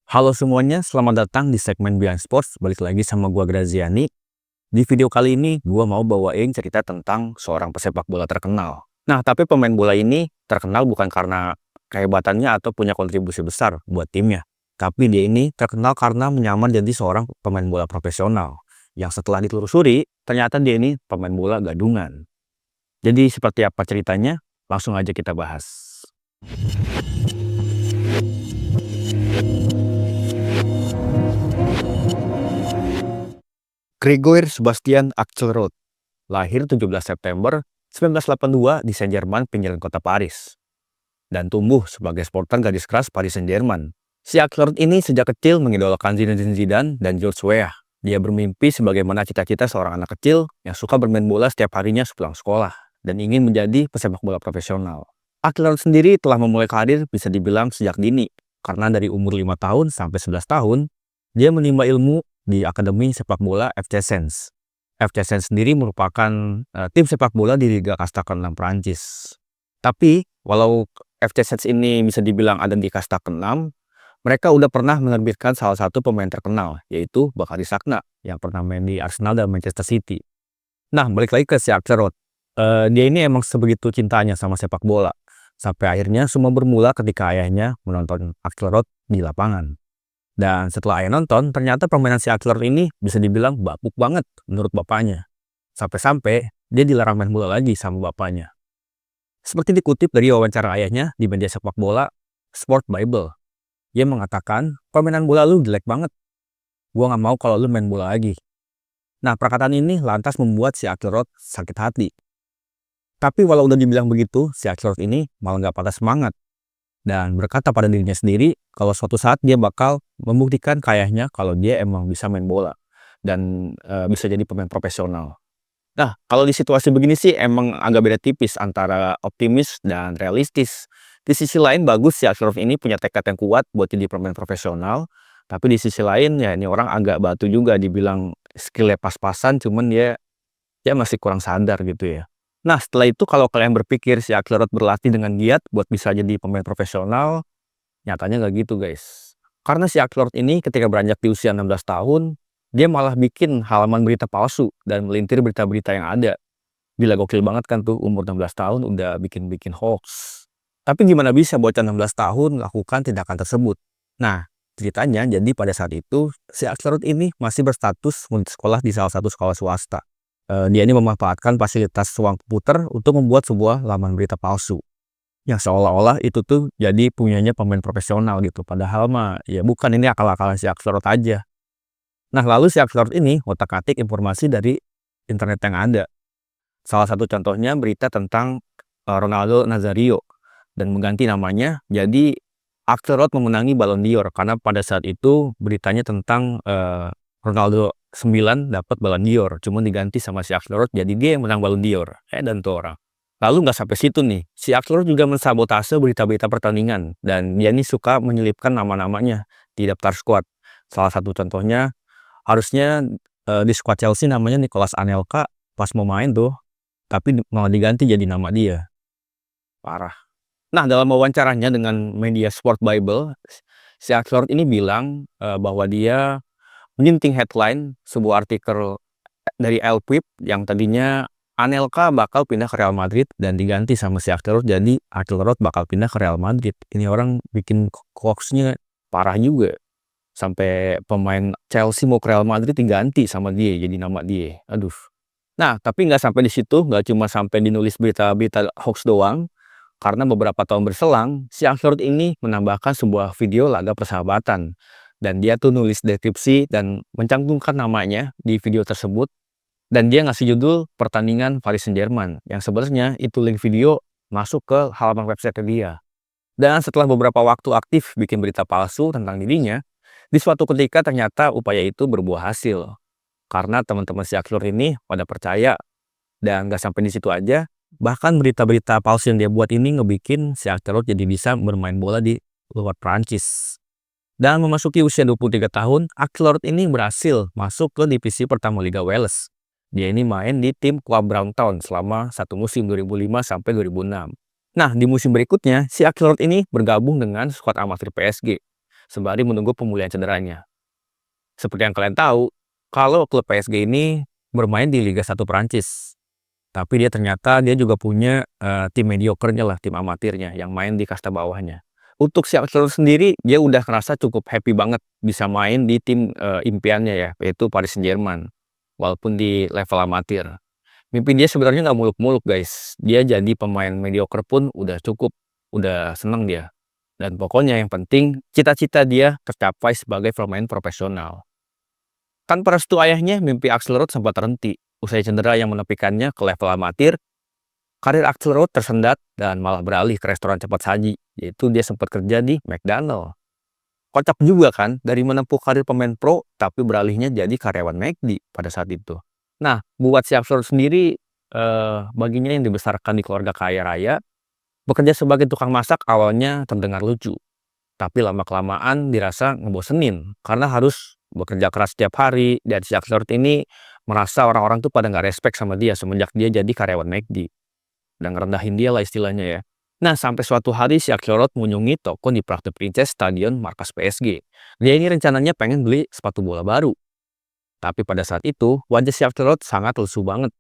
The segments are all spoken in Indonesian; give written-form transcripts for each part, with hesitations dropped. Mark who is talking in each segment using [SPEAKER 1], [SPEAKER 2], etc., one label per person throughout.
[SPEAKER 1] Halo semuanya, selamat datang di segmen Behind Sports. Balik lagi sama gua Graziani. Di video kali ini, gua mau bawain cerita tentang seorang pesepak bola terkenal. Nah, tapi pemain bola ini terkenal bukan karena kehebatannya atau punya kontribusi besar buat timnya. Tapi dia ini terkenal karena menyamar jadi seorang pemain bola profesional. Yang setelah ditelusuri, ternyata dia ini pemain bola gadungan. Jadi seperti apa ceritanya? Langsung aja kita bahas. Gregor Sebastian Axelrod lahir 17 September 1982 di Saint-Germain, pinggiran kota Paris, dan tumbuh sebagai supporter garis keras Paris Saint-Germain. Si Axelrod ini sejak kecil mengidolakan Zinedine Zidane dan George Weah. Dia bermimpi sebagaimana cita-cita seorang anak kecil yang suka bermain bola setiap harinya sepulang sekolah dan ingin menjadi pesepak bola profesional. Axelrod sendiri telah memulai karir bisa dibilang sejak dini, karena dari umur 5 tahun sampai 11 tahun, dia menimba ilmu di Akademi Sepak Bola FC Sens. FC Sens sendiri merupakan tim sepak bola di Liga Kasta ke-6 Prancis. Tapi, walau FC Sens ini bisa dibilang ada di kasta ke-6, mereka udah pernah menerbitkan salah satu pemain terkenal, yaitu Bakary Sagna, yang pernah main di Arsenal dan Manchester City. Nah, balik lagi ke si Axelrod. Dia ini emang sebegitu cintanya sama sepak bola. Sampai akhirnya semua bermula ketika ayahnya menonton Axelrod di lapangan. Dan setelah ayah nonton, ternyata permainan si Axelrod ini bisa dibilang bapuk banget menurut bapaknya. Sampai-sampai dia dilarang main bola lagi sama bapaknya. Seperti dikutip dari wawancara ayahnya di media sepak bola Sport Bible. Dia mengatakan, permainan bola lu jelek banget. Gua gak mau kalau lu main bola lagi. Nah, perkataan ini lantas membuat si Axelrod sakit hati. Tapi walau udah dibilang begitu, si Axelrod ini malah gak patah semangat. Dan berkata pada dirinya sendiri kalau suatu saat dia bakal membuktikan ke ayahnya kalau dia emang bisa main bola. Dan bisa jadi pemain profesional. Nah, kalau di situasi begini sih emang agak beda tipis antara optimis dan realistis. Di sisi lain bagus si Axelrod ini punya tekad yang kuat buat jadi pemain profesional. Tapi di sisi lain ya ini orang agak batu juga, dibilang skillnya pas-pasan, cuman dia masih kurang sadar gitu ya. Nah, setelah itu kalau kalian berpikir si Axelrod berlatih dengan giat buat bisa jadi pemain profesional, nyatanya nggak gitu guys. Karena si Axelrod ini ketika beranjak di usia 16 tahun, dia malah bikin halaman berita palsu dan melintir berita-berita yang ada. Gila, gokil banget kan tuh, umur 16 tahun udah bikin-bikin hoax. Tapi gimana bisa bocah 16 tahun melakukan tindakan tersebut? Nah, ceritanya jadi pada saat itu si Axelrod ini masih berstatus murid sekolah di salah satu sekolah swasta. Dia ini memanfaatkan fasilitas ruang komputer untuk membuat sebuah laman berita palsu yang seolah-olah itu tuh jadi punyanya pemain profesional gitu. Padahal mah ya bukan, ini akal-akalan si Axelrod aja. Nah, lalu si Axelrod ini otak-atik informasi dari internet yang ada. Salah satu contohnya berita tentang Ronaldo Nazario dan mengganti namanya jadi Axelrod memenangi Ballon d'Or, karena pada saat itu beritanya tentang Ronaldo 9 dapat Ballon d'Or, cuma diganti sama si Axelrod jadi dia yang menang Ballon d'Or. Dan tuh orang. Lalu nggak sampai situ nih, si Axelrod juga mensabotase berita-berita pertandingan dan dia nih suka menyelipkan nama-namanya di daftar squad. Salah satu contohnya harusnya di squad Chelsea namanya Nicolas Anelka, pas mau main tuh, tapi malah diganti jadi nama dia. Parah. Nah, dalam wawancaranya dengan media Sport Bible, si Axelrod ini bilang bahwa dia menyinting headline sebuah artikel dari El Puig yang tadinya Anelka bakal pindah ke Real Madrid dan diganti sama si Axelrod jadi Axelrod bakal pindah ke Real Madrid. Ini orang bikin hoax-nya parah juga. Sampai pemain Chelsea mau ke Real Madrid diganti sama dia jadi nama dia. Aduh. Nah, tapi nggak sampai di situ, nggak cuma sampai dinulis berita-berita hoax doang. Karena beberapa tahun berselang, si Axelrod ini menambahkan sebuah video laga persahabatan. Dan dia tuh nulis deskripsi dan mencantumkan namanya di video tersebut. Dan dia ngasih judul pertandingan Paris Saint-Germain, yang sebenarnya itu link video masuk ke halaman website dia. Dan setelah beberapa waktu aktif bikin berita palsu tentang dirinya, di suatu ketika ternyata upaya itu berbuah hasil. Karena teman-teman si Axelrod ini pada percaya. Dan nggak sampai di situ aja, bahkan berita-berita palsu yang dia buat ini ngebikin si Axelrod jadi bisa bermain bola di luar Prancis. Dan memasuki usia 23 tahun, Axelrod ini berhasil masuk ke divisi pertama Liga Wales. Dia ini main di tim klub Brown Town selama satu musim 2005 sampai 2006. Nah, di musim berikutnya, si Axelrod ini bergabung dengan skuad amatir PSG. sembari menunggu pemulihan cederanya. Seperti yang kalian tahu, kalau klub PSG ini bermain di Liga 1 Prancis, tapi dia juga punya tim mediocre-nya lah, tim amatirnya yang main di kasta bawahnya. Untuk si Axelrod sendiri, dia udah ngerasa cukup happy banget bisa main di tim impiannya ya, yaitu Paris Saint-Germain, walaupun di level amatir. Mimpi dia sebenarnya nggak muluk-muluk guys, dia jadi pemain mediocre pun udah cukup, udah seneng dia. Dan pokoknya yang penting, cita-cita dia tercapai sebagai pemain profesional. Tanpa restu ayahnya, mimpi Axelrod sempat terhenti. Usai cedera yang menepikannya ke level amatir, karir Axelrod tersendat dan malah beralih ke restoran cepat saji, yaitu dia sempat kerja di McDonald. Kocak juga kan, dari menempuh karir pemain pro, tapi beralihnya jadi karyawan McD pada saat itu. Nah, buat si Axelrod sendiri, baginya yang dibesarkan di keluarga kaya raya, bekerja sebagai tukang masak awalnya terdengar lucu. Tapi lama-kelamaan dirasa ngebosenin, karena harus bekerja keras setiap hari, dan si Axelrod ini merasa orang-orang tuh pada nggak respect sama dia semenjak dia jadi karyawan McD. Dan ngerendahin dia lah istilahnya ya. Nah, sampai suatu hari si Axelrod mengunjungi toko di Parc des Princes stadion markas PSG. Dia ini rencananya pengen beli sepatu bola baru. Tapi pada saat itu, wajah si Axelrod sangat lesu banget.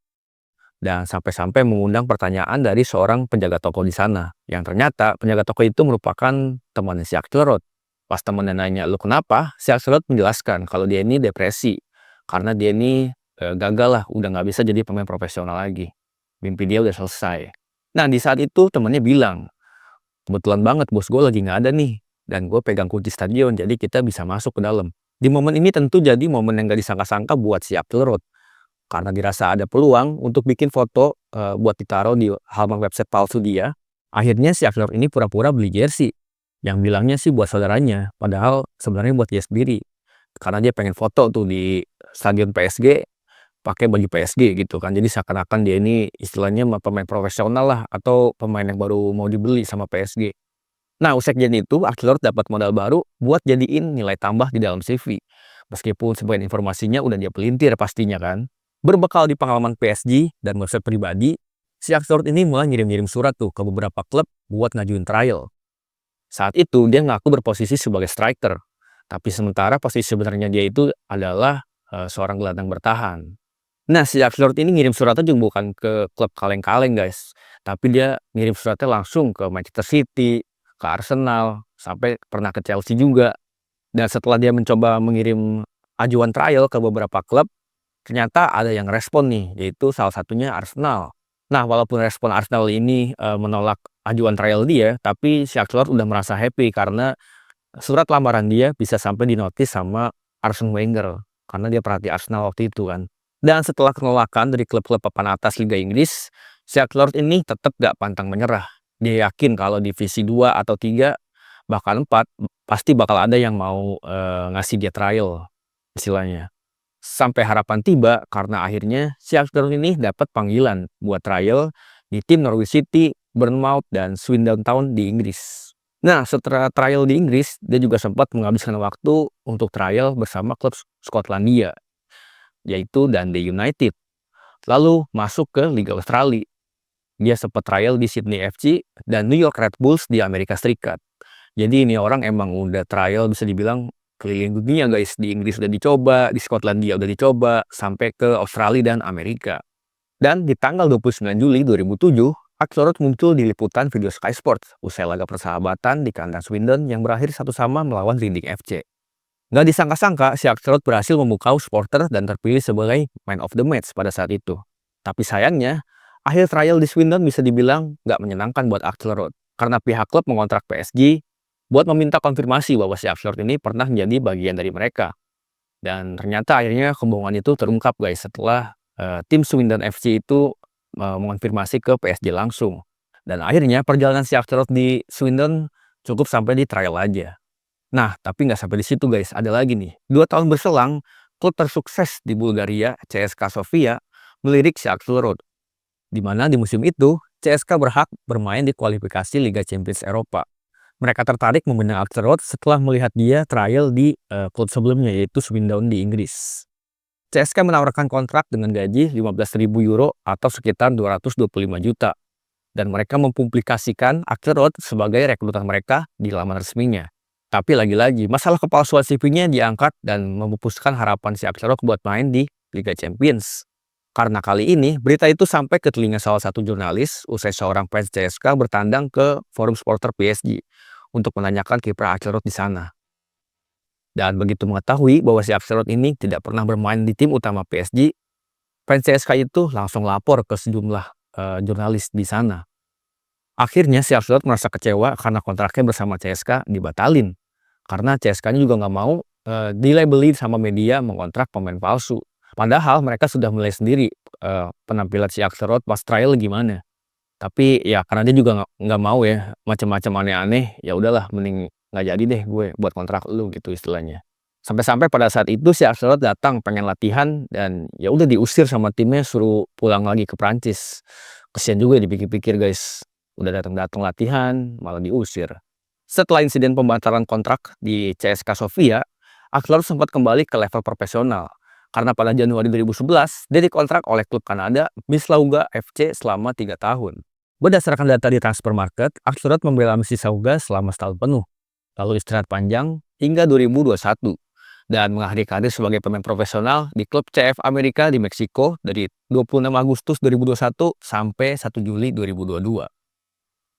[SPEAKER 1] Dan sampai-sampai mengundang pertanyaan dari seorang penjaga toko di sana. Yang ternyata penjaga toko itu merupakan temannya si Axelrod. Pas temannya nanya, "Lu kenapa?" Si Axelrod menjelaskan kalau dia ini depresi. Karena dia ini gagal lah, udah nggak bisa jadi pemain profesional lagi. Mimpi dia udah selesai. Nah, di saat itu temannya bilang, "Kebetulan banget bos gue lagi nggak ada nih. Dan gue pegang kunci stadion, jadi kita bisa masuk ke dalam." Di momen ini tentu jadi momen yang gak disangka-sangka buat si Axelrod. Karena dirasa ada peluang untuk bikin foto buat ditaruh di halaman website palsu dia. Akhirnya si Axelrod ini pura-pura beli jersey. Yang bilangnya sih buat saudaranya, padahal sebenarnya buat dia sendiri. Karena dia pengen foto tuh di stadion PSG, pakai baju PSG gitu kan. Jadi seakan-akan dia ini istilahnya pemain profesional lah, atau pemain yang baru mau dibeli sama PSG. Nah, usai kejadian itu, Axelrod dapat modal baru buat jadiin nilai tambah di dalam CV. Meskipun sebagian informasinya udah dia pelintir pastinya kan. Berbekal di pengalaman PSG dan website pribadi, si Axelrod ini mulai ngirim-ngirim surat tuh ke beberapa klub buat ngajuin trial. Saat itu dia ngaku berposisi sebagai striker, tapi sementara posisi sebenarnya dia itu adalah seorang gelandang bertahan. Nah, si Axelrod ini ngirim suratnya juga bukan ke klub kaleng-kaleng guys, tapi dia ngirim suratnya langsung ke Manchester City, ke Arsenal, sampai pernah ke Chelsea juga. Dan setelah dia mencoba mengirim ajuan trial ke beberapa klub, ternyata ada yang respon nih, yaitu salah satunya Arsenal. Nah, walaupun respon Arsenal ini menolak ajuan trial dia, tapi si Axelrod udah merasa happy karena surat lamaran dia bisa sampai dinotis sama Arsene Wenger, karena dia perhati Arsenal waktu itu kan. Dan setelah penolakan dari klub-klub papan atas Liga Inggris, si Axelrod ini tetap gak pantang menyerah. Dia yakin kalau divisi 2 atau 3, bahkan 4, pasti bakal ada yang mau ngasih dia trial, istilahnya. Sampai harapan tiba karena akhirnya si Axelrod ini dapat panggilan buat trial di tim Norwich City, Bournemouth, dan Swindon Town di Inggris. Nah, setelah trial di Inggris, dia juga sempat menghabiskan waktu untuk trial bersama klub Skotlandia, yaitu Dundee United. Lalu masuk ke Liga Australia. Dia sempat trial di Sydney FC dan New York Red Bulls di Amerika Serikat. Jadi ini orang emang udah trial bisa dibilang keliling dunia guys. Di Inggris udah dicoba, di Skotlandia udah dicoba, sampai ke Australia dan Amerika. Dan di tanggal 29 Juli 2007, Axelrod muncul di liputan video Sky Sports usai laga persahabatan di kandang Swindon yang berakhir 1-1 melawan Reading FC. Nggak disangka-sangka, si Axelrod berhasil memukau supporter dan terpilih sebagai man of the match pada saat itu. Tapi sayangnya, akhir trial di Swindon bisa dibilang nggak menyenangkan buat Axelrod, karena pihak klub mengontrak PSG buat meminta konfirmasi bahwa si Axelrod ini pernah menjadi bagian dari mereka. Dan ternyata akhirnya kebohongan itu terungkap guys setelah tim Swindon FC itu mengonfirmasi ke PSG langsung. Dan akhirnya perjalanan si Axelrod di Swindon cukup sampai di trial aja. Nah, tapi nggak sampai di situ guys, ada lagi nih. 2 tahun berselang, klub tersukses di Bulgaria, CSKA Sofia, melirik si Axelrod. Di mana di musim itu, CSKA berhak bermain di kualifikasi Liga Champions Eropa. Mereka tertarik membina Axelrod setelah melihat dia trial di klub sebelumnya, yaitu Swindon di Inggris. CSKA menawarkan kontrak dengan gaji 15.000 euro atau sekitar 225 juta. Dan mereka mempublikasikan Axelrod sebagai rekrutan mereka di laman resminya. Tapi lagi-lagi, masalah kepalsuan CV-nya diangkat dan memupuskan harapan si Axelrod buat main di Liga Champions. Karena kali ini, berita itu sampai ke telinga salah satu jurnalis usai seorang fans CSKA bertandang ke forum supporter PSG untuk menanyakan kiprah Axelrod di sana. Dan begitu mengetahui bahwa si Axelrod ini tidak pernah bermain di tim utama PSG, fans CSKA itu langsung lapor ke sejumlah jurnalis di sana. Akhirnya si Axelrod merasa kecewa karena kontraknya bersama CSKA dibatalin. Karena CSKA-nya juga nggak mau dilabeli sama media mengontrak pemain palsu. Padahal mereka sudah mulai sendiri penampilan si Axelrod pas trial gimana. Tapi ya karena dia juga nggak mau ya macam-macam aneh-aneh, ya udahlah mending nggak jadi deh gue buat kontrak lu gitu istilahnya. Sampai-sampai pada saat itu si Axelrod datang pengen latihan dan ya udah diusir sama timnya suruh pulang lagi ke Prancis. Kesian juga dipikir-pikir guys. Udah datang-datang latihan malah diusir. Setelah insiden pembatalan kontrak di CSKA Sofia, Axelrod sempat kembali ke level profesional. Karena pada Januari 2011, dia dikontrak oleh klub Kanada Mississauga FC selama 3 tahun. Berdasarkan data di Transfermarkt, Axelrod membela Mississauga selama setahun penuh, lalu istirahat panjang hingga 2021, dan mengakhiri karir sebagai pemain profesional di klub CF Amerika di Meksiko dari 26 Agustus 2021 sampai 1 Juli 2022.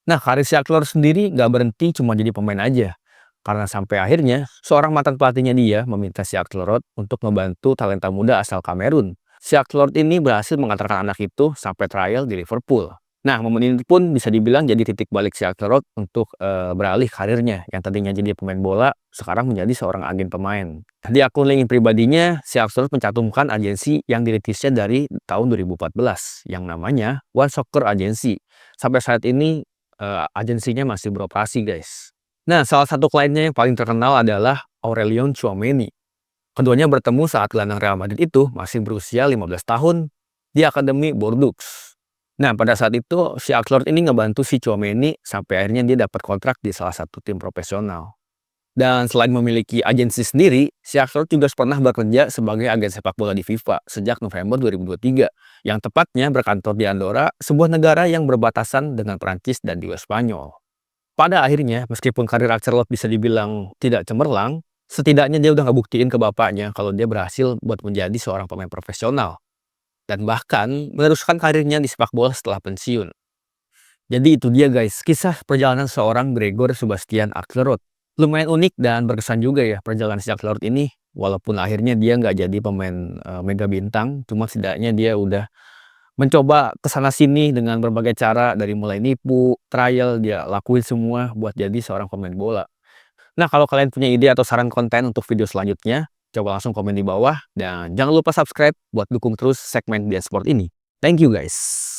[SPEAKER 1] Nah, karir si Axelrod sendiri nggak berhenti cuma jadi pemain aja. Karena sampai akhirnya, seorang mantan pelatihnya dia meminta si Axelrod untuk membantu talenta muda asal Kamerun. Si Axelrod ini berhasil mengantarkan anak itu sampai trial di Liverpool. Nah, momen ini pun bisa dibilang jadi titik balik si Axelrod untuk beralih karirnya. Yang tadinya jadi pemain bola, sekarang menjadi seorang agen pemain. Di akun LinkedIn pribadinya, si Axelrod mencantumkan agensi yang dirintisnya dari tahun 2014, yang namanya One Soccer Agency. Sampai saat ini, agensinya masih beroperasi, guys. Nah, salah satu kliennya yang paling terkenal adalah Aurelion Tchouaméni. Keduanya bertemu saat gelandang Real Madrid itu masih berusia 15 tahun di Akademi Bordeaux. Nah, pada saat itu si Axelrod ini ngebantu si Tchouaméni sampai akhirnya dia dapat kontrak di salah satu tim profesional. Dan selain memiliki agensi sendiri, si Axelrod juga pernah bekerja sebagai agen sepak bola di FIFA sejak November 2023, yang tepatnya berkantor di Andorra, sebuah negara yang berbatasan dengan Prancis dan juga Spanyol. Pada akhirnya, meskipun karir Axelrod bisa dibilang tidak cemerlang, setidaknya dia udah ngebuktiin ke bapaknya kalau dia berhasil buat menjadi seorang pemain profesional. Dan bahkan meneruskan karirnya di sepak bola setelah pensiun. Jadi itu dia guys, kisah perjalanan seorang Gregor Sebastian Axelrod. Lumayan unik dan berkesan juga ya perjalanan si Axelrod ini. Walaupun akhirnya dia nggak jadi pemain mega bintang, cuma setidaknya dia udah mencoba kesana sini dengan berbagai cara, dari mulai nipu, trial, dia lakuin semua buat jadi seorang pemain bola. Nah, kalau kalian punya ide atau saran konten untuk video selanjutnya, coba langsung komen di bawah dan jangan lupa subscribe buat dukung terus segmen Dia Sport ini. Thank you guys.